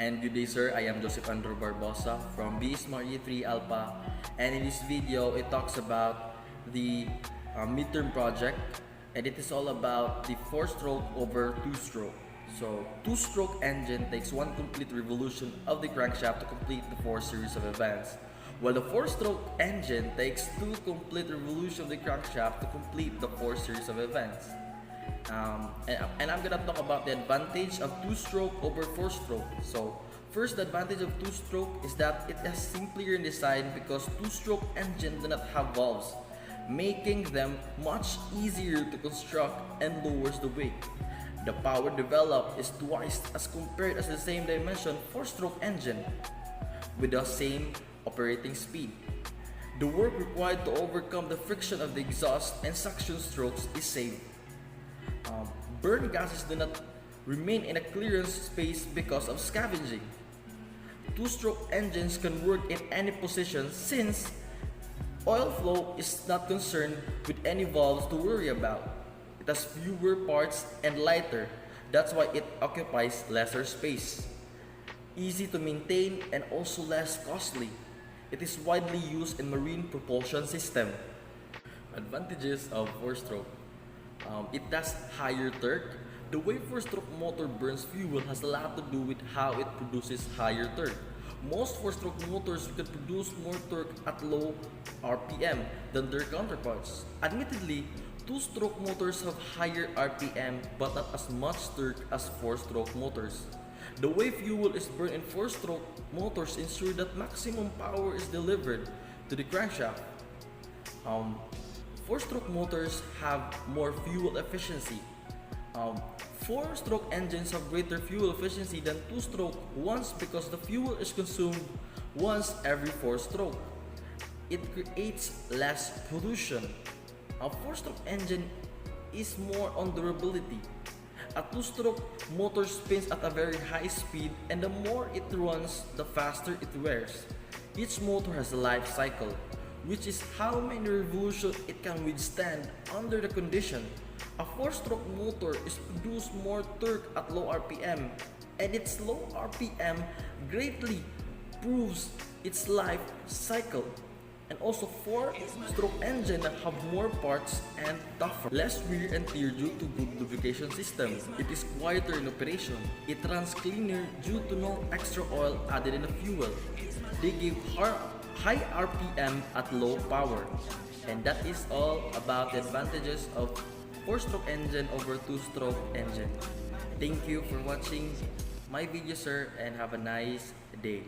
And good day, sir. I am Joseph Andrew Barbosa from B Smart E3 Alpha, and in this video it talks about the midterm project, and it is all about the 4-stroke over 2-stroke. So 2-stroke engine takes one complete revolution of the crankshaft to complete the 4 series of events, while the 4-stroke engine takes 2 complete revolutions of the crankshaft to complete the 4 series of events. And I'm gonna talk about the advantage of 2-stroke over 4-stroke. So first, the advantage of 2-stroke is that it is simpler in design because 2-stroke engine do not have valves, making them much easier to construct and lowers the weight. The power developed is twice as compared as the same dimension 4-stroke engine with the same operating speed. The work required to overcome the friction of the exhaust and suction strokes is saved. Burn gases do not remain in a clearance space because of scavenging. 2-stroke engines can work in any position since oil flow is not concerned with any valves to worry about. It has fewer parts and lighter, that's why it occupies lesser space. Easy to maintain and also less costly. It is widely used in marine propulsion system. Advantages of 4-stroke. It has higher torque. The way 4-stroke motor burns fuel has a lot to do with how it produces higher torque. Most 4-stroke motors can produce more torque at low RPM than their counterparts. Admittedly, 2-stroke motors have higher RPM but not as much torque as 4-stroke motors. The way fuel is burned in 4-stroke motors ensure that maximum power is delivered to the crankshaft. 4-stroke motors have more fuel efficiency. 4-stroke engines have greater fuel efficiency than 2-stroke ones because the fuel is consumed once every 4-stroke. It creates less pollution. A 4-stroke engine is more on durability. A 2-stroke motor spins at a very high speed, and the more it runs, the faster it wears. Each motor has a life cycle, which is how many revolutions it can withstand under the condition. A 4-stroke motor is produce more torque at low RPM, and its low RPM greatly proves its life cycle. And also 4-stroke engine have more parts and tougher, less wear and tear due to good lubrication system. It is quieter in operation. It runs cleaner due to no extra oil added in the fuel. They give high RPM at low power. And that is all about the advantages of 4-stroke engine over 2-stroke engine. Thank you for watching my video, sir, and have a nice day.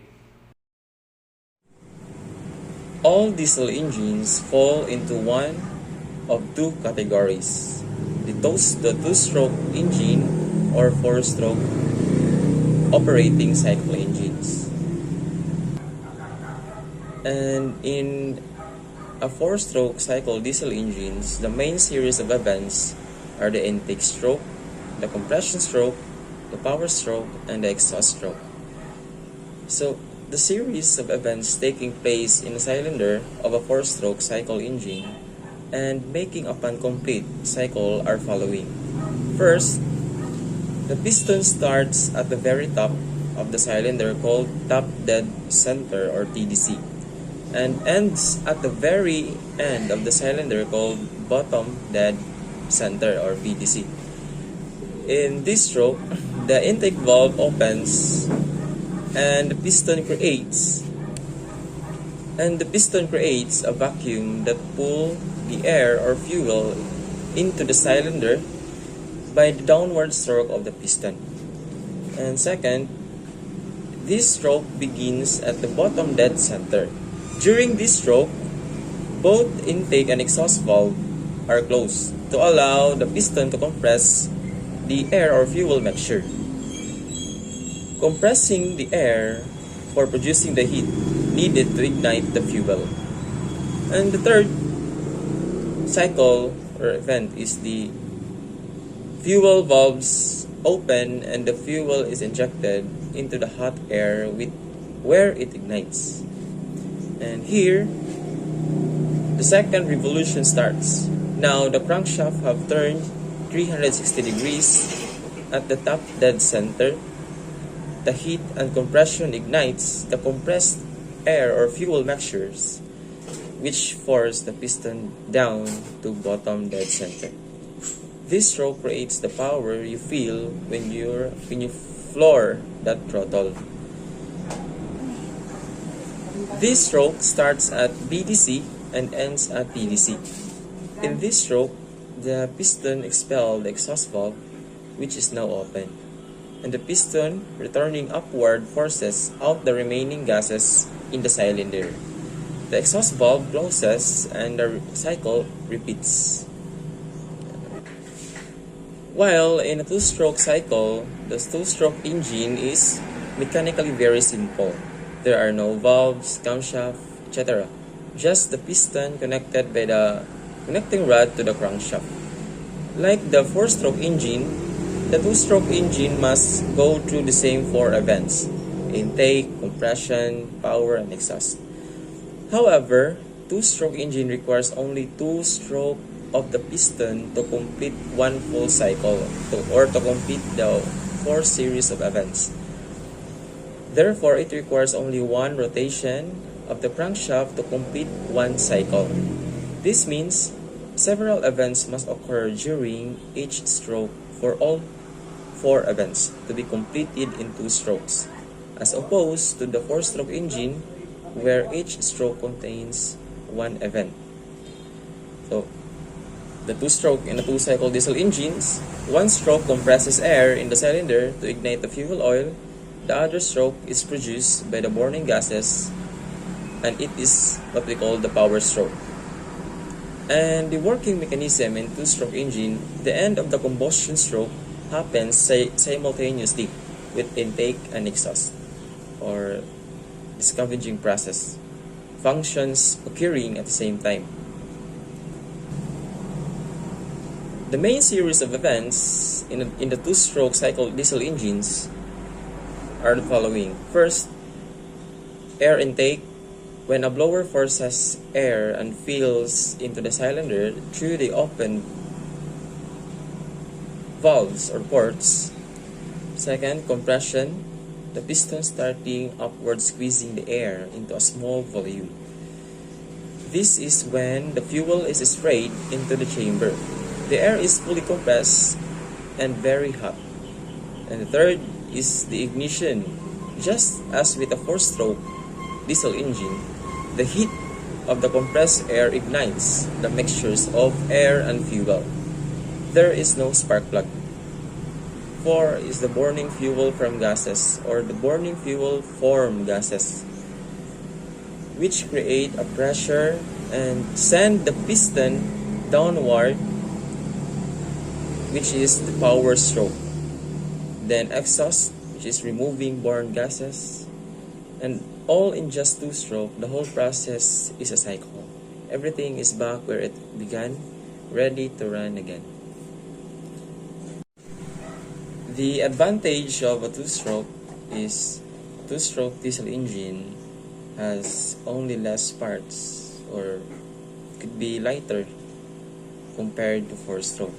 All diesel engines fall into one of 2 categories: the 2-stroke engine or 4-stroke operating cycle engines. And in a 4-stroke cycle diesel engines, the main series of events are the intake stroke, the compression stroke, the power stroke, and the exhaust stroke. So, the series of events taking place in a cylinder of a 4-stroke cycle engine and making upon complete cycle are following. First, the piston starts at the very top of the cylinder called top dead center or TDC and ends at the very end of the cylinder called bottom dead center or BDC. In this stroke, the intake valve opens and the piston creates a vacuum that pulls the air or fuel into the cylinder by the downward stroke of the piston. And second, this stroke begins at the bottom dead center. During this stroke, both intake and exhaust valve are closed to allow the piston to compress the air or fuel mixture, compressing the air for producing the heat needed to ignite the fuel. And the third cycle or event is the fuel valves open and the fuel is injected into the hot air where it ignites. And here, the second revolution starts. Now the crankshaft have turned 360 degrees at the top dead center the heat and compression ignites the compressed air or fuel mixtures, which force the piston down to bottom dead center. This stroke creates the power you feel when you floor that throttle. This stroke starts at BDC and ends at TDC. In this stroke, the piston expels the exhaust valve, which is now open, and the piston, returning upward, forces out the remaining gases in the cylinder. The exhaust valve closes and the cycle repeats. While in a two-stroke cycle, the two-stroke engine is mechanically very simple. There are no valves, camshaft, etc. Just the piston connected by the connecting rod to the crankshaft. Like the four-stroke engine, the two-stroke engine must go through the same four events: intake, compression, power, and exhaust. However, two-stroke engine requires only two strokes of the piston to complete one full cycle or to complete the four series of events. Therefore, it requires only one rotation of the crankshaft to complete one cycle. This means several events must occur during each stroke for all four events to be completed in two strokes, as opposed to the four-stroke engine where each stroke contains one event. So, the two-stroke and the two-cycle diesel engines, one stroke compresses air in the cylinder to ignite the fuel oil, the other stroke is produced by the burning gases, and it is what we call the power stroke. And the working mechanism in two-stroke engine, the end of the combustion stroke happens simultaneously with intake and exhaust, or the scavenging process, functions occurring at the same time. The main series of events in the two-stroke cycle diesel engines are the following. First, air intake. When a blower forces air and fills into the cylinder through the open valves or ports. Second, compression. The piston starting upward squeezing the air into a small volume. This is when the fuel is sprayed into the chamber. The air is fully compressed and very hot. And the third is the ignition. Just as with a four-stroke diesel engine, the heat of the compressed air ignites the mixtures of air and fuel. There is no spark plug. 4 is the burning fuel from gases, or the burning fuel form gases, which create a pressure and send the piston downward, which is the power stroke. Then exhaust, which is removing burn gases, and all in just two strokes. The whole process is a cycle. Everything is back where it began, ready to run again. The advantage of a two-stroke is two-stroke diesel engine has only less parts, or could be lighter compared to four-stroke,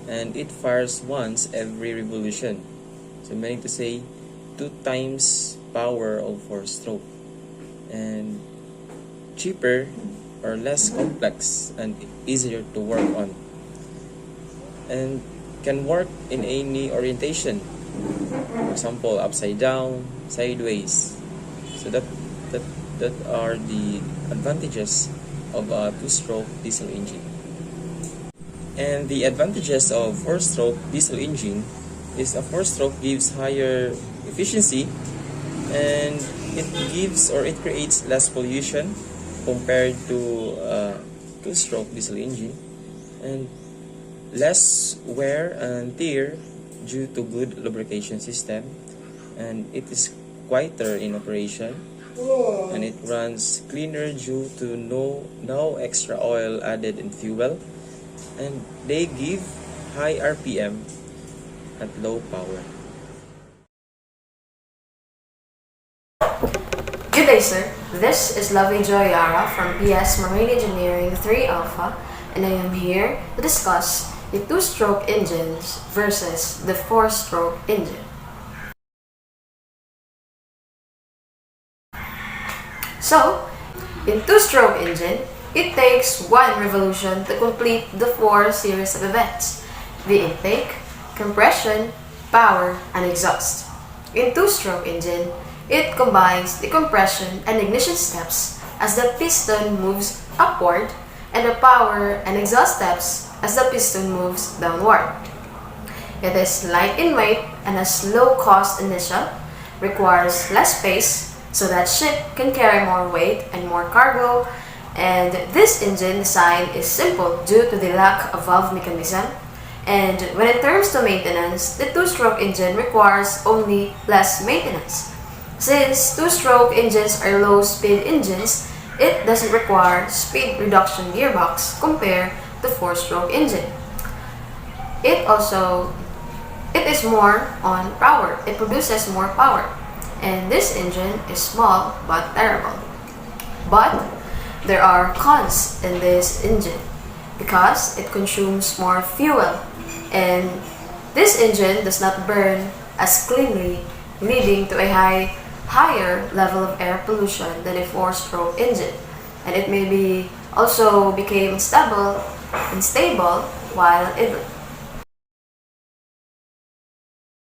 and it fires once every revolution. So meaning to say 2 times power of four-stroke, and cheaper or less complex and easier to work on, and can work in any orientation. For example, upside down, sideways. So that are the advantages of a two-stroke diesel engine. And the advantages of four-stroke diesel engine is a four-stroke gives higher efficiency, and it gives or it creates less pollution compared to two-stroke diesel engine, and less wear and tear due to good lubrication system, and it is quieter in operation, and it runs cleaner due to no extra oil added in fuel, and they give high RPM at low power. Good day, sir. This is Lovely Joyara from PS Marine Engineering 3 Alpha, and I am here to discuss the two-stroke engines versus the four-stroke engine. So, in two-stroke engine, it takes one revolution to complete the four series of events: the intake, compression, power, and exhaust. In two-stroke engine, it combines the compression and ignition steps as the piston moves upward and the power and exhaust steps as the piston moves downward. It is light in weight and has low cost initial, requires less space so that ship can carry more weight and more cargo, and this engine design is simple due to the lack of valve mechanism. And when it comes to maintenance, the two-stroke engine requires only less maintenance. Since two-stroke engines are low-speed engines, it doesn't require speed reduction gearbox compared to four-stroke engine. It is more on power. It produces more power. And this engine is small but terrible. But there are cons in this engine because it consumes more fuel, and this engine does not burn as cleanly, leading to a higher level of air pollution than a four-stroke engine, and it also became unstable while idle.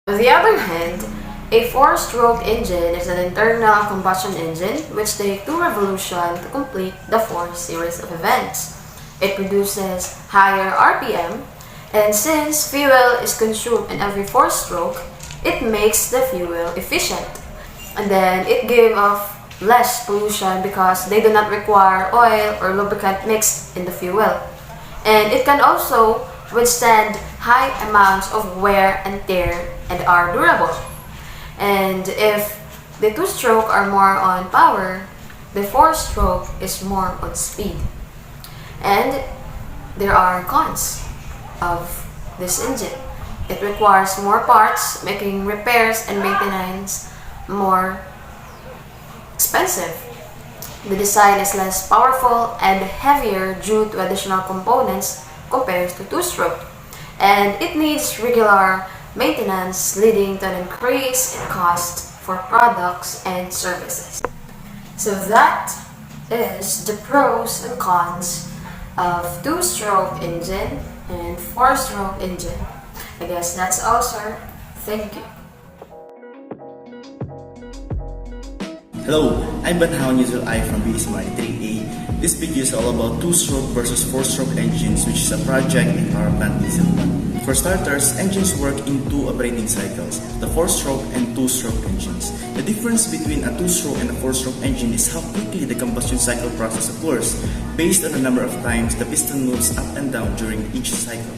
On the other hand, a four-stroke engine is an internal combustion engine which takes two revolutions to complete the four series of events. It produces higher RPM, and since fuel is consumed in every four-stroke, it makes the fuel efficient. And then it gives off less pollution because they do not require oil or lubricant mixed in the fuel. And it can also withstand high amounts of wear and tear and are durable. And if the two-stroke are more on power, the four-stroke is more on speed. And there are cons of this engine. It requires more parts, making repairs and maintenance more expensive. The design is less powerful and heavier due to additional components compared to two-stroke. And it needs regular maintenance, leading to an increase in cost for products and services. So that is the pros and cons of two-stroke engine and four-stroke engine. I guess that's all, sir. Thank you. Hello, I'm Banhao Nuzul I from BSMI 3A. This video is all about two-stroke versus four-stroke engines, which is a project in power plant diesel plant. For starters, engines work in two operating cycles, the four-stroke and two-stroke engines. The difference between a two-stroke and a four-stroke engine is how quickly the combustion cycle process occurs, based on the number of times the piston moves up and down during each cycle.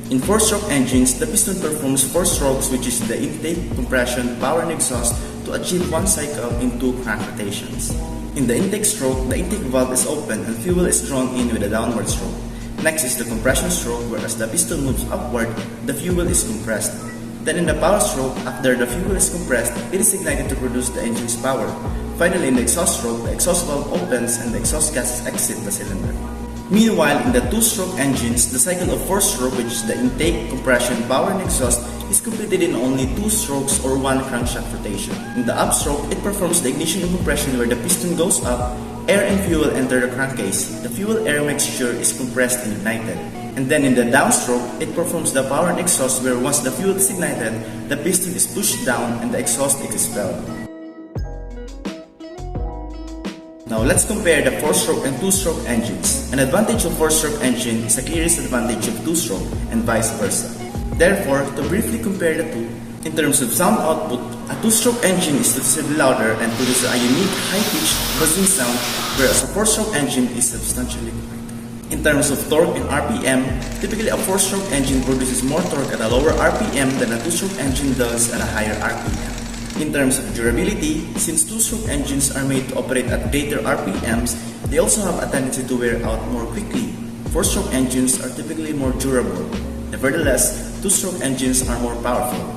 In four-stroke engines, the piston performs four strokes, which is the intake, compression, power, and exhaust, to achieve one cycle in two crank rotations. In the intake stroke, the intake valve is open and fuel is drawn in with a downward stroke. Next is the compression stroke, where as the piston moves upward, the fuel is compressed. Then in the power stroke, after the fuel is compressed, it is ignited to produce the engine's power. Finally, in the exhaust stroke, the exhaust valve opens and the exhaust gases exit the cylinder. Meanwhile, in the two-stroke engines, the cycle of four-stroke, which is the intake, compression, power, and exhaust, is completed in only two strokes or one crankshaft rotation. In the upstroke, it performs the ignition and compression where the piston goes up, air and fuel enter the crankcase, the fuel-air mixture is compressed and ignited. And then in the downstroke, it performs the power and exhaust where once the fuel is ignited, the piston is pushed down and the exhaust is expelled. Now let's compare the four-stroke and two-stroke engines. An advantage of four-stroke engine is a clear disadvantage of two-stroke and vice versa. Therefore, to briefly compare the two, in terms of sound output, a two-stroke engine is noticeably louder and produces a unique high-pitched buzzing sound, whereas a four-stroke engine is substantially quieter. In terms of torque and RPM, typically a four-stroke engine produces more torque at a lower RPM than a two-stroke engine does at a higher RPM. In terms of durability, since two-stroke engines are made to operate at greater RPMs, they also have a tendency to wear out more quickly. Four-stroke engines are typically more durable. Nevertheless, two-stroke engines are more powerful.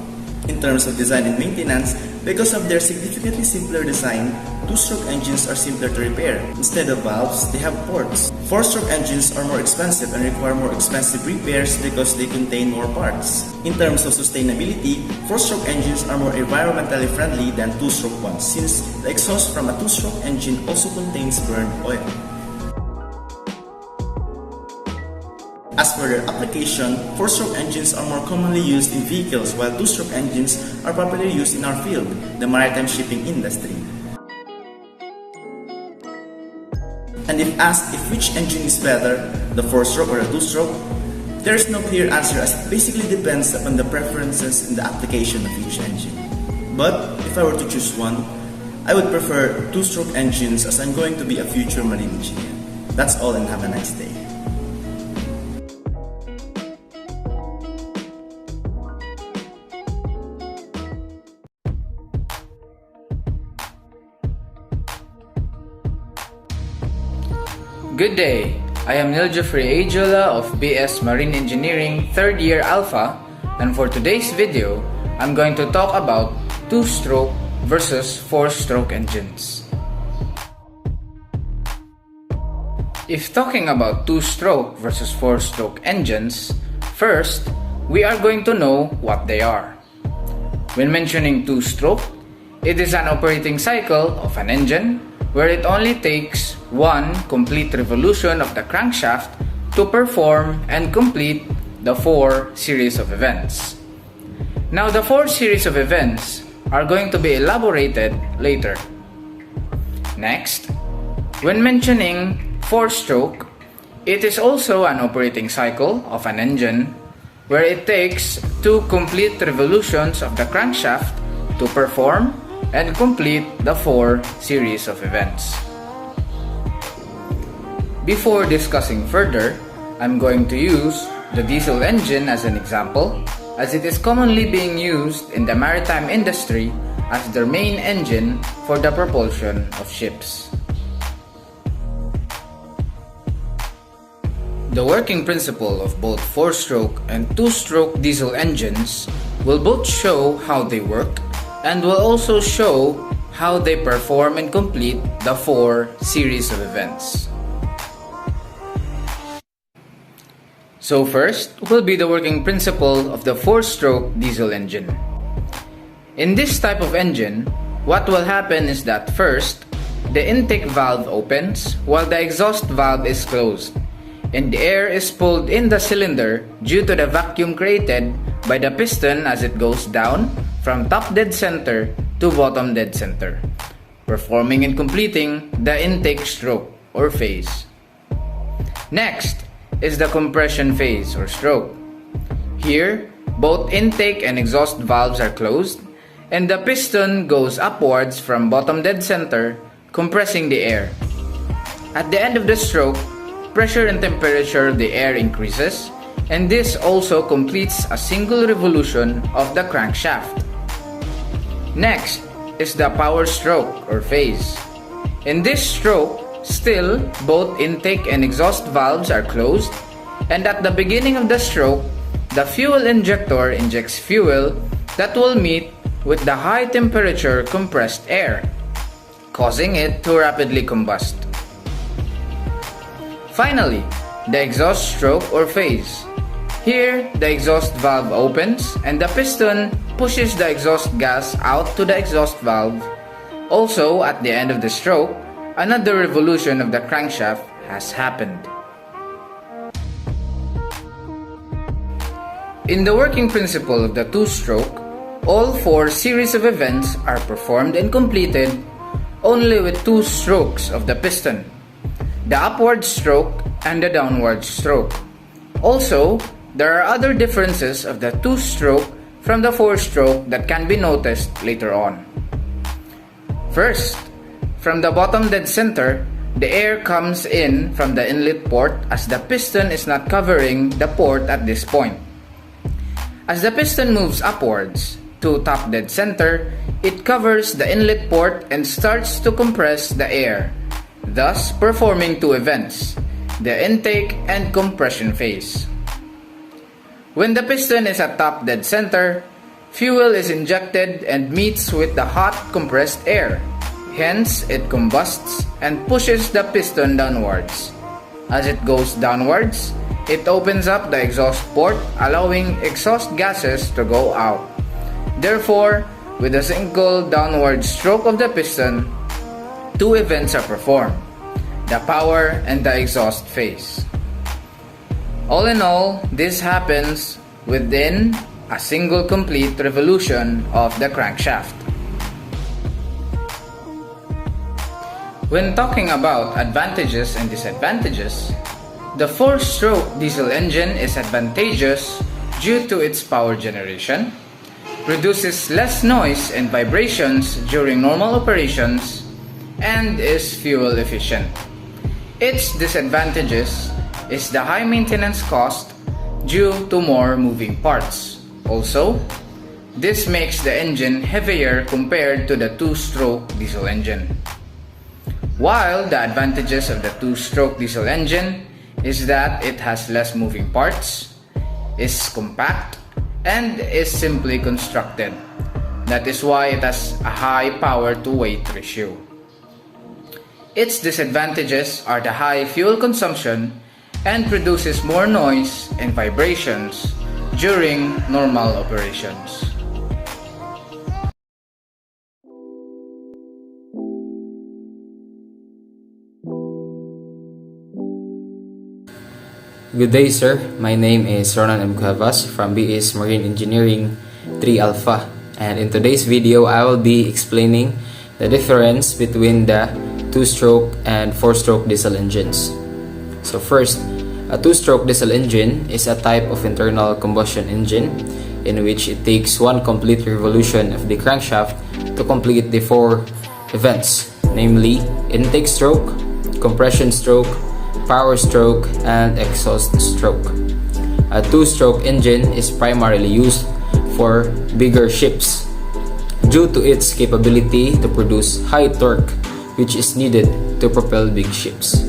In terms of design and maintenance, Because of their significantly simpler design, two-stroke engines are simpler to repair. Instead of valves, they have ports. Four-stroke engines are more expensive and require more expensive repairs because they contain more parts. In terms of sustainability, four-stroke engines are more environmentally friendly than two-stroke ones since the exhaust from a two-stroke engine also contains burned oil. As for their application, four-stroke engines are more commonly used in vehicles while two-stroke engines are popularly used in our field, the maritime shipping industry. And if asked if which engine is better, the four-stroke or the two-stroke, there is no clear answer as it basically depends upon the preferences and the application of each engine. But if I were to choose one, I would prefer two-stroke engines as I'm going to be a future marine engineer. That's all and have a nice day. Good day, I am Neil Jeffrey Ajola of BS Marine Engineering 3rd Year Alpha, and for today's video, I'm going to talk about two-stroke versus four-stroke engines. If talking about two-stroke versus four-stroke engines, first, we are going to know what they are. When mentioning two-stroke, it is an operating cycle of an engine where it only takes one complete revolution of the crankshaft to perform and complete the four series of events. Now, the four series of events are going to be elaborated later. Next, when mentioning four-stroke, it is also an operating cycle of an engine where it takes two complete revolutions of the crankshaft to perform and complete the four series of events. Before discussing further, I'm going to use the diesel engine as an example, as it is commonly being used in the maritime industry as their main engine for the propulsion of ships. The working principle of both four-stroke and two-stroke diesel engines will both show how they work and will also show how they perform and complete the four series of events. So first will be the working principle of the four-stroke diesel engine. In this type of engine, what will happen is that first, the intake valve opens while the exhaust valve is closed, and the air is pulled in the cylinder due to the vacuum created by the piston as it goes down from top dead center to bottom dead center, performing and completing the intake stroke or phase. Next is the compression phase or stroke. Here, both intake and exhaust valves are closed, and the piston goes upwards from bottom dead center, compressing the air. At the end of the stroke, pressure and temperature of the air increases, and this also completes a single revolution of the crankshaft. Next is the power stroke or phase. In this stroke, still both intake and exhaust valves are closed, and at the beginning of the stroke, the fuel injector injects fuel that will meet with the high temperature compressed air, causing it to rapidly combust. Finally, the exhaust stroke or phase. Here, the exhaust valve opens and the piston pushes the exhaust gas out to the exhaust valve. Also, at the end of the stroke, another revolution of the crankshaft has happened. In the working principle of the two-stroke, all four series of events are performed and completed only with two strokes of the piston, the upward stroke and the downward stroke. Also, there are other differences of the two-stroke from the four-stroke that can be noticed later on. First, from the bottom dead center, the air comes in from the inlet port as the piston is not covering the port at this point. As the piston moves upwards to top dead center, it covers the inlet port and starts to compress the air, thus performing two events, the intake and compression phase. When the piston is at top dead center, fuel is injected and meets with the hot compressed air. Hence, it combusts and pushes the piston downwards. As it goes downwards, it opens up the exhaust port, allowing exhaust gases to go out. Therefore, with a single downward stroke of the piston, two events are performed: the power and the exhaust phase. All in all, this happens within a single complete revolution of the crankshaft. When talking about advantages and disadvantages, the 4-stroke diesel engine is advantageous due to its power generation, produces less noise and vibrations during normal operations, and is fuel efficient. Its disadvantages is the high maintenance cost due to more moving parts. Also, this makes the engine heavier compared to the 2-stroke diesel engine. While the advantages of the 2-stroke diesel engine is that it has less moving parts, is compact, and is simply constructed. That is why it has a high power to weight ratio. Its disadvantages are the high fuel consumption and produces more noise and vibrations during normal operations. Good day, sir. My name is Ronan M. Cuevas from BS Marine Engineering 3 Alpha, and in today's video I will be explaining the difference between the 2-stroke and 4-stroke diesel engines. So first, a 2-stroke diesel engine is a type of internal combustion engine in which it takes one complete revolution of the crankshaft to complete the 4 events, namely intake stroke, compression stroke, power stroke, and exhaust stroke. A 2-stroke engine is primarily used for bigger ships due to its capability to produce high torque, which is needed to propel big ships.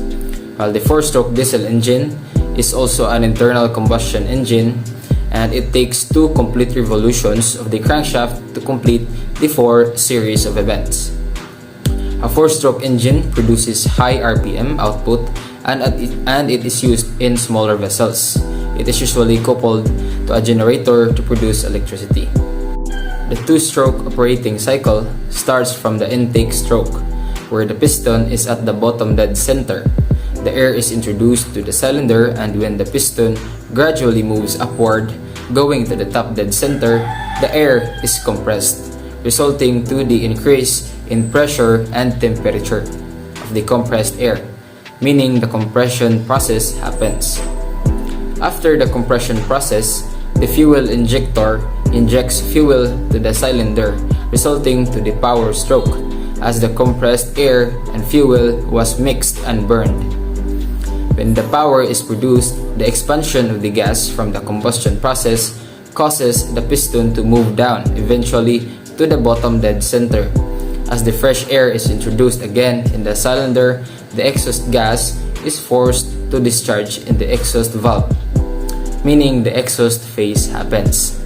While the 4-stroke diesel engine is also an internal combustion engine, and it takes 2 complete revolutions of the crankshaft to complete the 4 series of events. A 4-stroke engine produces high RPM output and it is used in smaller vessels. It is usually coupled to a generator to produce electricity. The 2-stroke operating cycle starts from the intake stroke, where the piston is at the bottom dead center. The air is introduced to the cylinder, and when the piston gradually moves upward, going to the top dead center, the air is compressed, resulting to the increase in pressure and temperature of the compressed air, meaning the compression process happens. After the compression process, the fuel injector injects fuel to the cylinder, resulting to the power stroke, as the compressed air and fuel was mixed and burned. When the power is produced, the expansion of the gas from the combustion process causes the piston to move down, eventually to the bottom dead center. As the fresh air is introduced again in the cylinder, the exhaust gas is forced to discharge in the exhaust valve, meaning the exhaust phase happens.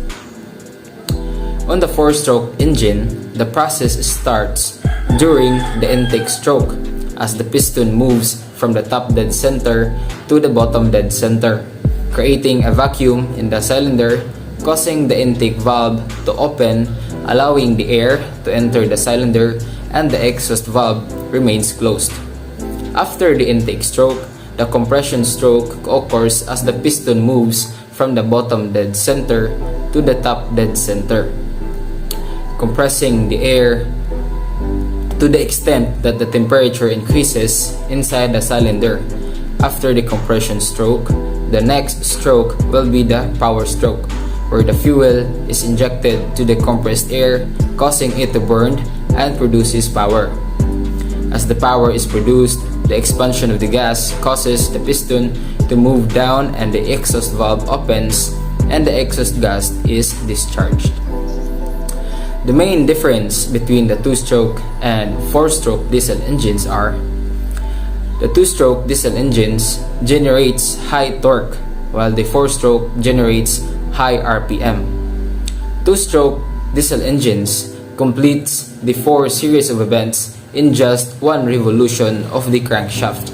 On the 4-stroke engine, the process starts during the intake stroke, as the piston moves from the top dead center to the bottom dead center, creating a vacuum in the cylinder, causing the intake valve to open, allowing the air to enter the cylinder, and the exhaust valve remains closed. After the intake stroke, the compression stroke occurs as the piston moves from the bottom dead center to the top dead center, compressing the air to the extent that the temperature increases inside the cylinder. After the compression stroke, the next stroke will be the power stroke, where the fuel is injected to the compressed air, causing it to burn and produces power. As the power is produced, the expansion of the gas causes the piston to move down, and the exhaust valve opens and the exhaust gas is discharged. The main difference between the 2-stroke and 4-stroke diesel engines are: the 2-stroke diesel engines generates high torque, while the 4-stroke generates high RPM. 2-stroke diesel engines completes the 4 series of events in just 1 revolution of the crankshaft,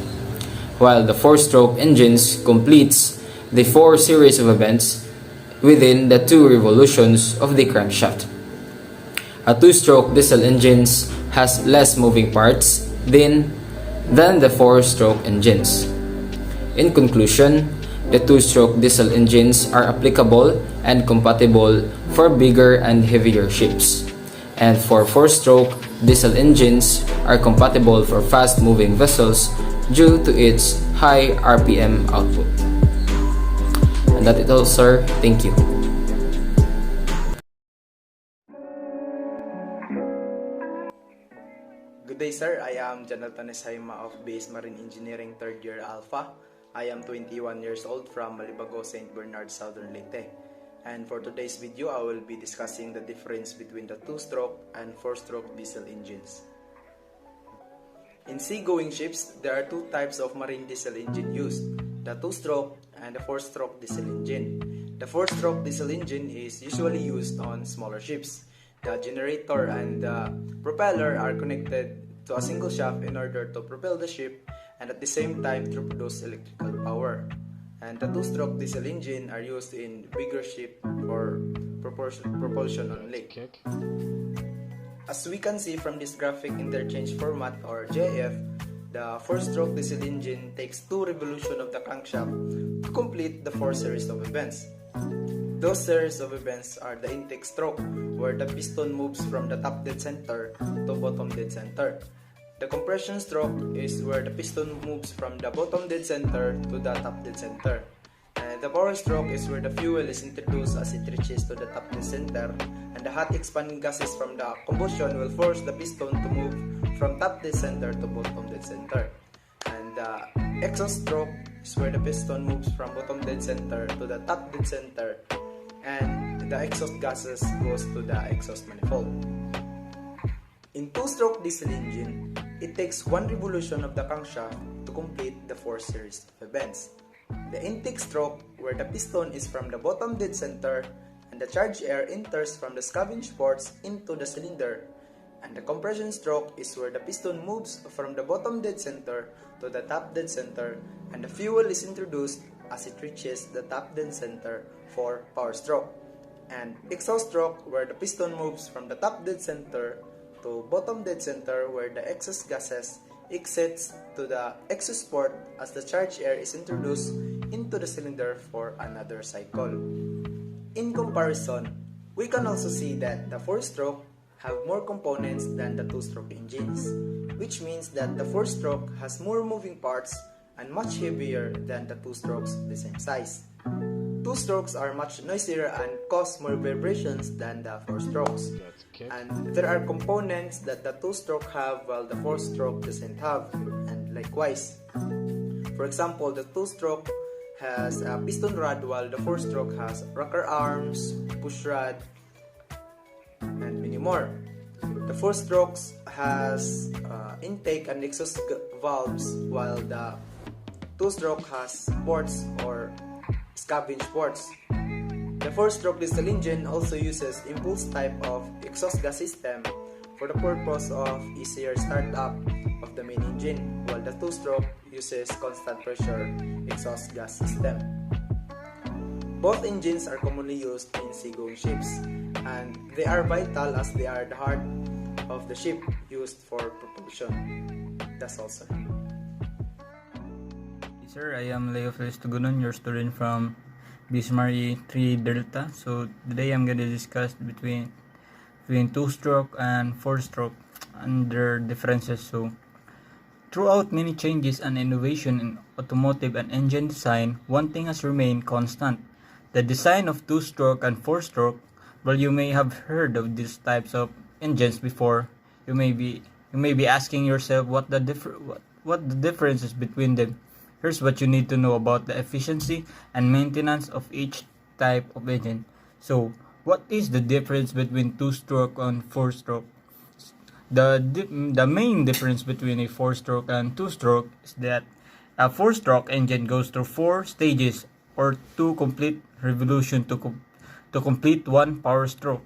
while the 4-stroke engines completes the 4 series of events within the 2 revolutions of the crankshaft. A 2-stroke diesel engines has less moving parts than the 4-stroke engines. In conclusion, the 2-stroke diesel engines are applicable and compatible for bigger and heavier ships, and for 4-stroke diesel engines are compatible for fast-moving vessels due to its high RPM output. And that is all, sir. Thank you. Good day, sir. I am Jonathan Eshaima of BS Marine Engineering 3rd Year Alpha. I am 21 years old from Malibago, St. Bernard, Southern Leyte. And for today's video, I will be discussing the difference between the 2-stroke and 4-stroke diesel engines. In seagoing ships, there are 2 types of marine diesel engine used, the 2-stroke and the 4-stroke diesel engine. The 4-stroke diesel engine is usually used on smaller ships. The generator and the propeller are connected to a single shaft in order to propel the ship and at the same time to produce electrical power. And the 2-stroke diesel engine are used in bigger ships for propulsion only. As we can see from this graphic interchange format or GIF, the 4-stroke diesel engine takes 2 revolutions of the crankshaft to complete the 4 series of events. Those series of events are the intake stroke, where the piston moves from the top dead center to bottom dead center. The compression stroke is where the piston moves from the bottom dead center to the top dead center. And the power stroke is where the fuel is introduced as it reaches to the top dead center, and the hot expanding gases from the combustion will force the piston to move from top dead center to bottom dead center. And the exhaust stroke is where the piston moves from bottom dead center to the top dead center, and the exhaust gases goes to the exhaust manifold. In 2-stroke diesel engine, it takes 1 revolution of the crankshaft to complete the 4 series of events. The intake stroke, where the piston is from the bottom dead center and the charged air enters from the scavenged ports into the cylinder. And the compression stroke is where the piston moves from the bottom dead center to the top dead center and the fuel is introduced as it reaches the top dead center for power stroke. And exhaust stroke, where the piston moves from the top dead center to bottom dead center, where the exhaust gases exits to the exhaust port as the charged air is introduced into the cylinder for another cycle. In comparison, we can also see that the 4-stroke have more components than the 2-stroke engines, which means that the 4-stroke has more moving parts and much heavier than the 2-strokes the same size. 2-strokes are much noisier and cause more vibrations than the 4-strokes. And there are components that the 2-stroke have while the 4-stroke doesn't have, and likewise. For example, the 2-stroke has a piston rod while the 4-stroke has rocker arms, push rod, and many more. The 4-strokes has intake and exhaust valves while the 2-stroke has ports or scavenge ports. The 4-stroke diesel engine also uses impulse type of exhaust gas system for the purpose of easier startup of the main engine, while the 2-stroke uses constant pressure exhaust gas system. Both engines are commonly used in seagoing ships, and they are vital as they are the heart of the ship used for propulsion. That's all, sir. Sir, I am Leo Felix Tugunon, your student from Bismarck 3 Delta. So today I'm going to discuss between 2-stroke and 4-stroke and their differences. So throughout many changes and innovation in automotive and engine design, one thing has remained constant: the design of 2-stroke and 4-stroke. Well, you may have heard of these types of engines before. You may be asking yourself what the differences between them. Here's what you need to know about the efficiency and maintenance of each type of engine. So, what is the difference between 2-stroke and 4-stroke? The main difference between a 4-stroke and 2-stroke is that a 4-stroke engine goes through 4 stages or 2 complete revolutions to complete 1 power stroke,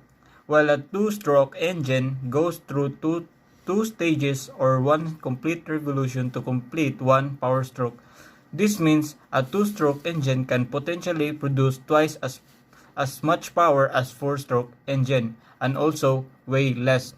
while a two-stroke engine goes through two stages or one complete revolution to complete one power stroke. This means a two-stroke engine can potentially produce twice as much power as four-stroke engine and also weigh less.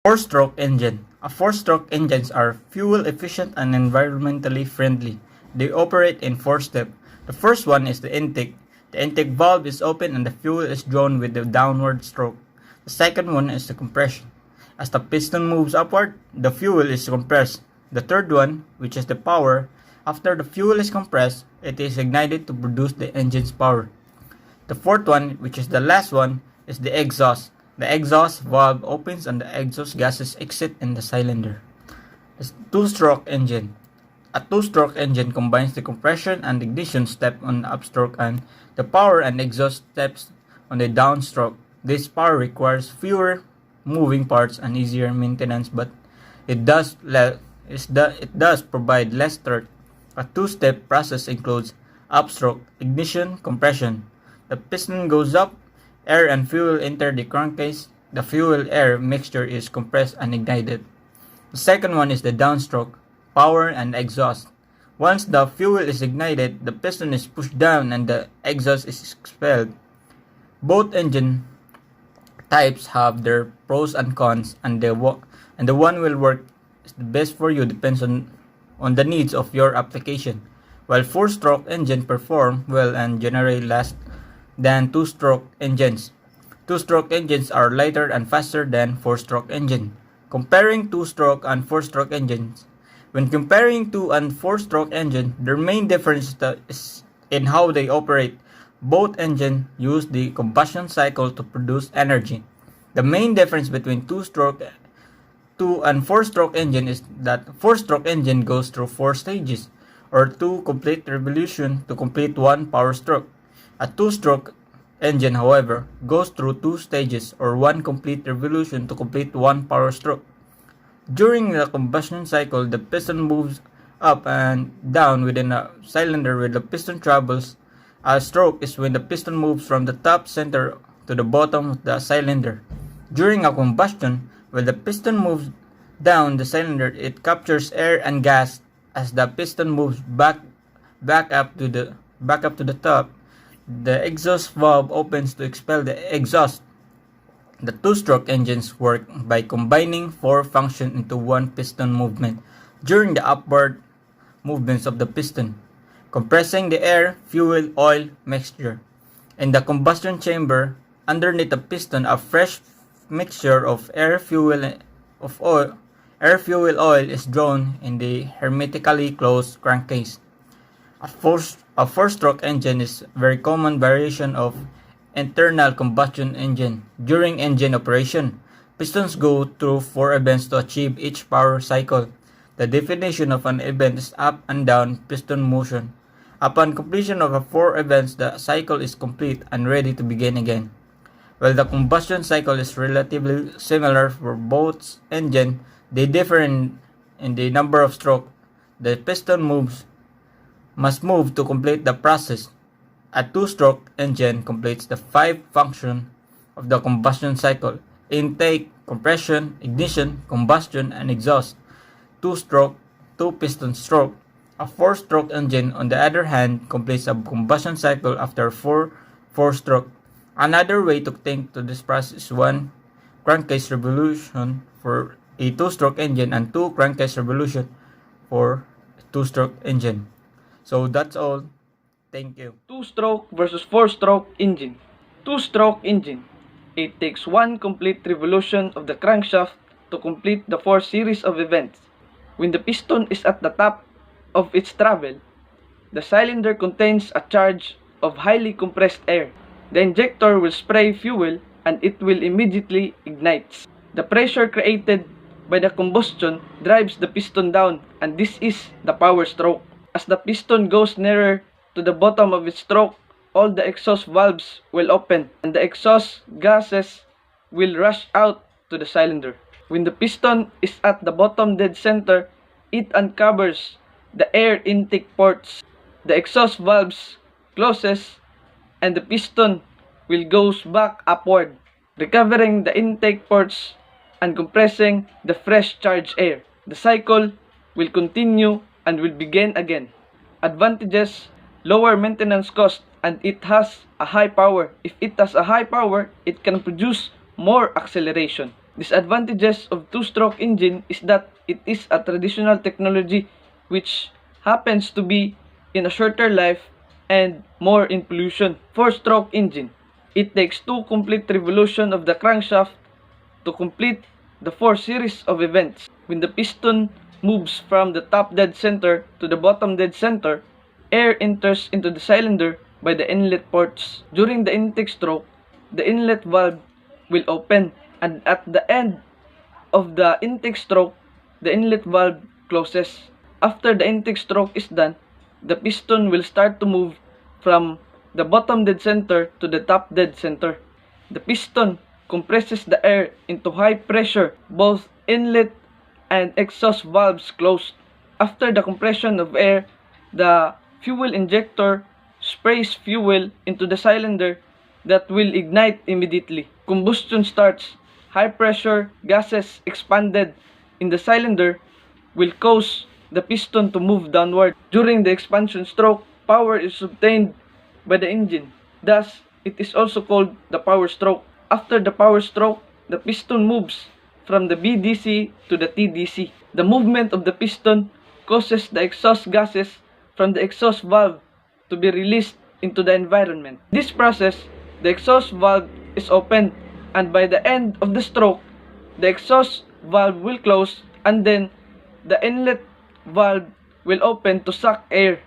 Four-stroke engine. A four-stroke engines are fuel efficient and environmentally friendly. They operate in four steps. The first one is the intake. The intake valve is open and the fuel is drawn with the downward stroke. The second one is the compression. As the piston moves upward, the fuel is compressed. The third one, which is the power, after the fuel is compressed, it is ignited to produce the engine's power. The fourth one, which is the last one, is the exhaust. The exhaust valve opens and the exhaust gases exit in the cylinder. The two-stroke engine. A two-stroke engine combines the compression and ignition step on the upstroke and the power and exhaust steps on the downstroke. This power requires fewer moving parts and easier maintenance, but it does provide less torque. A two-step process includes upstroke, ignition, compression. The piston goes up, air and fuel enter the crankcase. The fuel-air mixture is compressed and ignited. The second one is the downstroke, power and exhaust. Once the fuel is ignited, the piston is pushed down and the exhaust is expelled. Both engine types have their pros and cons, and the one will work is the best for you depends on the needs of your application. While four-stroke engine perform well and generate less than two-stroke engines. Two-stroke engines are lighter and faster than four-stroke engine. Comparing two-stroke and four-stroke engines. When comparing two and four-stroke engine, their main difference is in how they operate. Both engines use the combustion cycle to produce energy. The main difference between two and four-stroke engine is that four-stroke engine goes through four stages, or two complete revolutions to complete one power stroke. A two-stroke engine, however, goes through two stages, or one complete revolution to complete one power stroke. During the combustion cycle, the piston moves up and down within a cylinder where the piston travels. A stroke is when the piston moves from the top center to the bottom of the cylinder. During a combustion, when the piston moves down the cylinder, it captures air and gas. As the piston moves back up to the top, the exhaust valve opens to expel the exhaust. The two-stroke engines work by combining four functions into one piston movement during the upward movements of the piston, compressing the air, fuel, oil mixture. In the combustion chamber, underneath the piston, a fresh mixture of air, fuel, oil is drawn in the hermetically closed crankcase. A four-stroke engine is a very common variation of internal combustion engine. During engine operation, pistons go through four events to achieve each power cycle. The definition of an event is up and down piston motion. Upon completion of four events, the cycle is complete and ready to begin again. While the combustion cycle is relatively similar for both engines, they differ in the number of strokes the piston must move to complete the process. A two-stroke engine completes the five functions of the combustion cycle: intake, compression, ignition, combustion, and exhaust. Two-stroke, two-piston stroke. A four-stroke engine, on the other hand, completes a combustion cycle after four-stroke. Another way to think to this process is one crankcase revolution for a two-stroke engine and two crankcase revolution for a two-stroke engine. So that's all. Thank you. Two-stroke versus four-stroke engine. Two-stroke engine. It takes one complete revolution of the crankshaft to complete the four series of events. When the piston is at the top of its travel, the cylinder contains a charge of highly compressed air. The injector will spray fuel and it will immediately ignite. The pressure created by the combustion drives the piston down, and this is the power stroke. As the piston goes nearer to the bottom of its stroke, all the exhaust valves will open and the exhaust gases will rush out to the cylinder. When the piston is at the bottom dead center, it uncovers the air intake ports. The exhaust valves closes and the piston will goes back upward, recovering the intake ports and compressing the fresh charged air. The cycle will continue and will begin again. Advantages: lower maintenance cost, and it has a high power. If it has a high power, it can produce more acceleration. Disadvantages of two-stroke engine is that it is a traditional technology which happens to be in a shorter life and more in pollution. Four-stroke engine. It takes 2 complete revolutions of the crankshaft to complete the 4 series of events. When the piston moves from the top dead center to the bottom dead center, air enters into the cylinder by the inlet ports. During the intake stroke, the inlet valve will open, and at the end of the intake stroke, the inlet valve closes. After the intake stroke is done, the piston will start to move from the bottom dead center to the top dead center. The piston compresses the air into high pressure. Both inlet and exhaust valves closed. After the compression of air, the fuel injector sprays fuel into the cylinder that will ignite immediately. Combustion starts. High pressure gases expanded in the cylinder will cause the piston to move downward. During the expansion stroke, power is obtained by the engine. Thus, it is also called the power stroke. After the power stroke, the piston moves from the BDC to the TDC. The movement of the piston causes the exhaust gases from the exhaust valve to be released into the environment. This process, the exhaust valve is open, and by the end of the stroke, the exhaust valve will close, and then the inlet valve will open to suck air.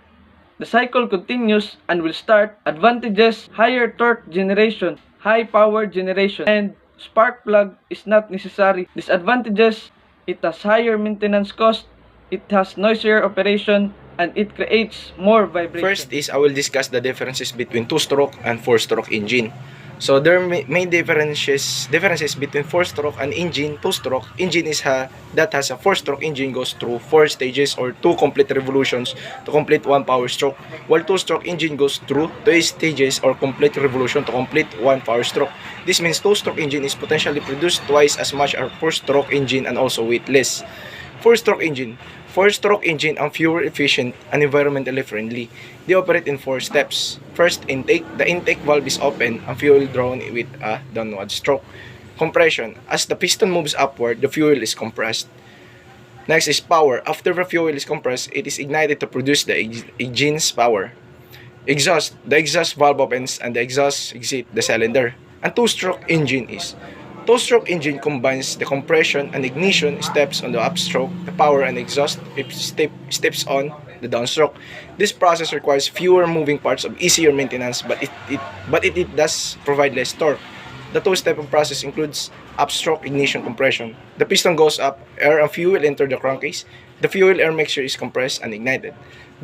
The cycle continues and will start. Advantages: higher torque generation, high power generation, and spark plug is not necessary. Disadvantages: it has higher maintenance cost, it has noisier operation, and it creates more vibration. First is I will discuss the differences between two-stroke and four-stroke engine. So there are main differences between four-stroke and engine. Two-stroke engine is that has a four-stroke engine goes through 4 stages or 2 complete revolutions to complete 1 power stroke, while two-stroke engine goes through 2 stages or complete revolution to complete 1 power stroke. This means two-stroke engine is potentially produced twice as much as four-stroke engine and also weightless. Four-stroke engine. Four-stroke engine are fuel efficient and environmentally friendly. They operate in 4 steps. First, intake. The intake valve is open and fuel drawn with a downward stroke. Compression. As the piston moves upward, the fuel is compressed. Next is power. After the fuel is compressed, it is ignited to produce the engine's power. Exhaust. The exhaust valve opens and the exhaust exits the cylinder. And two-stroke engine is two-stroke engine combines the compression and ignition steps on the upstroke, the power and exhaust steps on the downstroke. This process requires fewer moving parts of easier maintenance, but it does provide less torque. The two-step process includes upstroke, ignition, compression. The piston goes up, air and fuel enter the crankcase. The fuel-air mixture is compressed and ignited.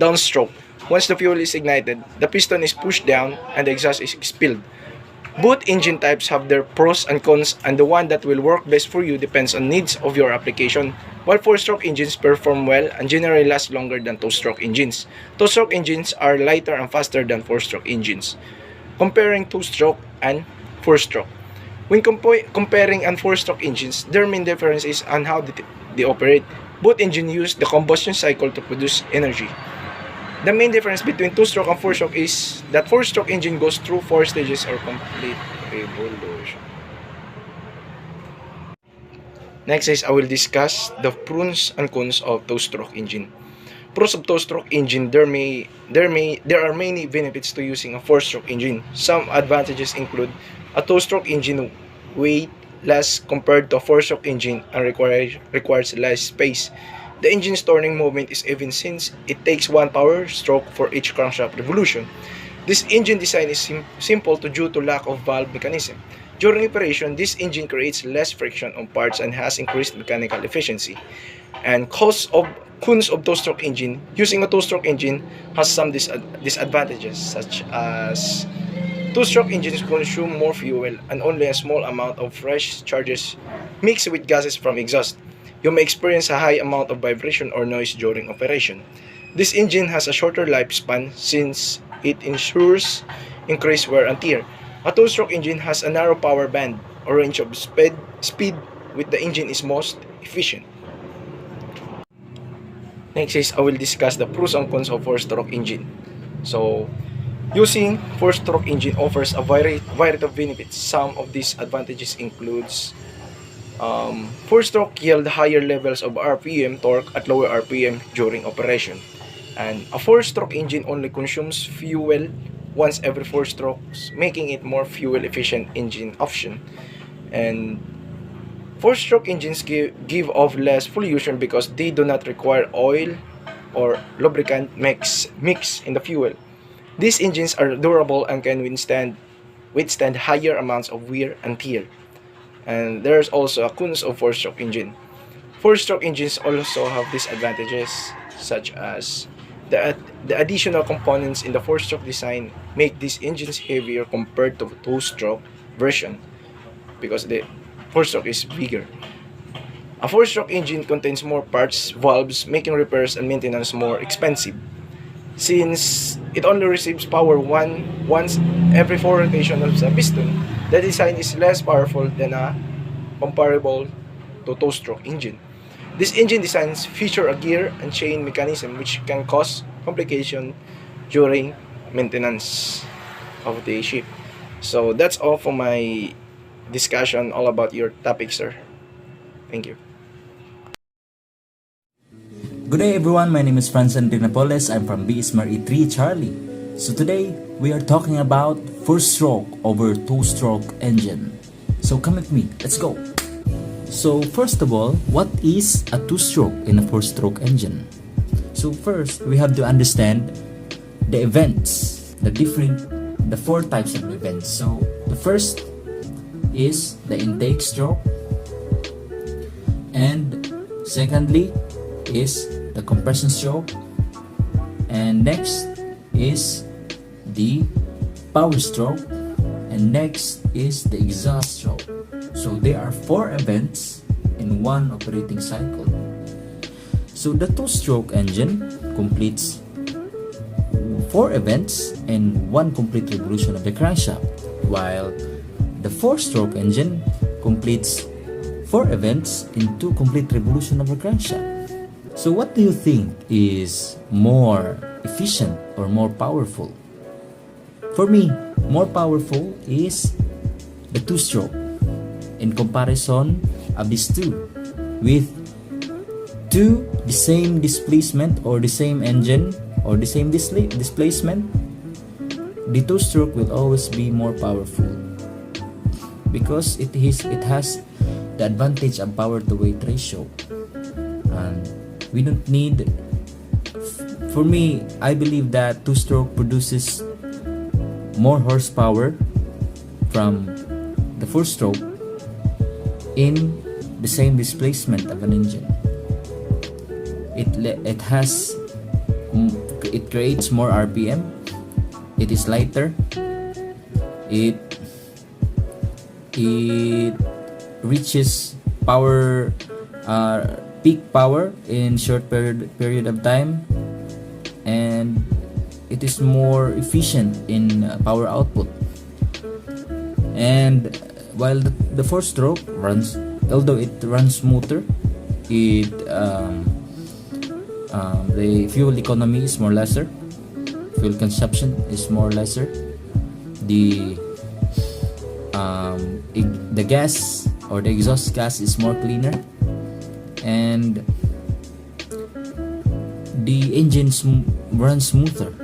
Downstroke. Once the fuel is ignited, the piston is pushed down and the exhaust is expelled. Both engine types have their pros and cons, and the one that will work best for you depends on needs of your application. While four-stroke engines perform well and generally last longer than two-stroke engines. Two-stroke engines are lighter and faster than four-stroke engines. Comparing two-stroke and four-stroke. When comparing and four-stroke engines, their main difference is on how they operate. Both engines use the combustion cycle to produce energy. The main difference between two-stroke and four-stroke is that four-stroke engine goes through 4 stages or complete revolution. Next is I will discuss the pros and cons of two-stroke engine. Pros of two-stroke engine: there are many benefits to using a four-stroke engine. Some advantages include a two-stroke engine weight less compared to a four-stroke engine and requires less space. The engine's turning movement is even since it takes 1 power stroke for each crankshaft revolution. This engine design is simple due to lack of valve mechanism. During operation, this engine creates less friction on parts and has increased mechanical efficiency. And cons of two-stroke engine: using a two-stroke engine has some disadvantages, such as two-stroke engines consume more fuel and only a small amount of fresh charges mixed with gases from exhaust. You may experience a high amount of vibration or noise during operation. This engine has a shorter lifespan since it ensures increased wear and tear. A two-stroke engine has a narrow power band or range of speed with the engine is most efficient. Next is I will discuss the pros and cons of four-stroke engine. So, using four-stroke engine offers a variety of benefits. Some of these advantages includes four-stroke yield higher levels of RPM torque at lower RPM during operation. And a four-stroke engine only consumes fuel once every 4 strokes, making it more fuel-efficient engine option. And four-stroke engines give off less pollution because they do not require oil or lubricant mix in the fuel. These engines are durable and can withstand higher amounts of wear and tear. And there's also a cons of four-stroke engine. Four-stroke engines also have disadvantages such as the additional components in the four-stroke design make these engines heavier compared to two-stroke version because the four-stroke is bigger. A four-stroke engine contains more parts, valves, making repairs and maintenance more expensive. Since it only receives power once every 4 rotations of the piston, the design is less powerful than a comparable to two-stroke engine. These engine designs feature a gear and chain mechanism which can cause complication during maintenance of the ship. So that's all for my discussion all about your topic, sir. Thank you. Good day everyone, my name is Francis Napoles. I'm from BS Marie 3 Charlie. So today we are talking about four-stroke over two-stroke engine. So come with me, let's go. So first of all, what is a two-stroke in a four-stroke engine? So first, we have to understand the events, the 4 types of events. So the first is the intake stroke, and secondly is the compression stroke, and next is the power stroke, and next is the exhaust stroke. So there are 4 events in one operating cycle. So the two-stroke engine completes 4 events in 1 complete revolution of the crankshaft, while the four-stroke engine completes 4 events in 2 complete revolution of the crankshaft. So what do you think is more efficient or more powerful? For me, more powerful is the two-stroke in comparison of these two. With the same displacement or the same engine or the same displacement, the two-stroke will always be more powerful because it has the advantage of power to weight ratio, and we don't need, for me, I believe that two-stroke produces more horsepower from the four-stroke in the same displacement of an engine. It creates more RPM. It is lighter. It reaches power, peak power in short period of time, and it is more efficient in power output. And while the four-stroke runs, although it runs smoother, the fuel economy is more lesser, fuel consumption is more lesser, the gas or the exhaust gas is more cleaner, and the engine runs smoother.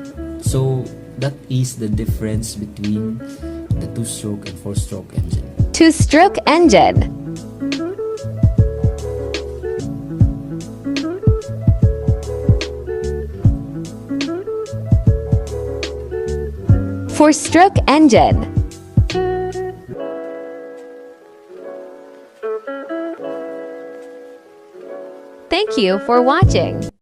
So that is the difference between the two-stroke and four-stroke engine. Two-stroke engine. Four-stroke engine. Thank you for watching.